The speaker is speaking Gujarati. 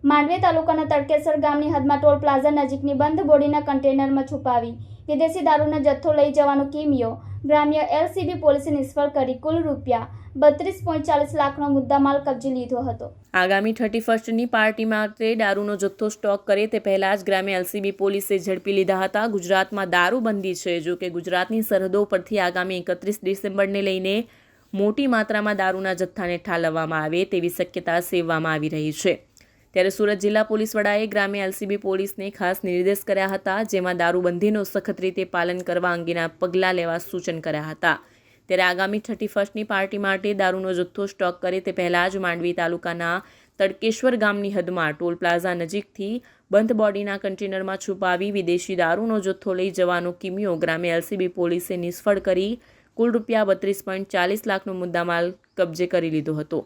માંડવી તાલુકાના તડકેસર ગામની હદમાં ટોલ પ્લાઝા નજીકની બંધ બોડીના કન્ટેનરમાં છુપાવી વિદેશી દારૂનો જથ્થો લઈ જવાનો કિમિયો ગ્રામ્ય એલસીબી પોલીસે નિષ્ફળ કરી કુલ રૂપિયા 32.40 લાખનો મુદ્દામાલ કબજે લીધો હતો। આગામી 31ની પાર્ટી માટે દારૂનો જથ્થો સ્ટોક કરે તે પહેલા જ ગ્રામ્ય એલસીબી પોલીસે ઝડપી લીધા હતા। ગુજરાતમાં દારૂબંધી છે, જો કે ગુજરાતની સરહદો પરથી આગામી 31 ડિસેમ્બરને લઈને મોટી માત્રામાં દારૂના જથ્થાને ઠાલવવામાં આવે તેવી શક્યતા સેવવામાં આવી રહી છે। ત્યારે સુરત જિલ્લા પોલીસ વડાએ ગ્રામ્ય એલસીબી પોલીસને ખાસ નિર્દેશ કર્યા હતા, જેમાં દારૂબંધીનો સખત રીતે પાલન કરવા અંગેના પગલાં લેવા સૂચન કર્યા હતા। ત્યારે આગામી 31ની પાર્ટી માટે દારૂનો જથ્થો સ્ટોક કરે તે પહેલાં જ માંડવી તાલુકાના તડકેશ્વર ગામની હદમાં ટોલ પ્લાઝા નજીકથી બંધ બોડીના કન્ટેનરમાં છુપાવી વિદેશી દારૂનો જથ્થો લઈ જવાનો કિમિયો ગ્રામ્ય એલસીબી પોલીસે નિષ્ફળ કરી કુલ રૂપિયા 32.40 લાખનો મુદ્દામાલ કબજે કરી લીધો હતો।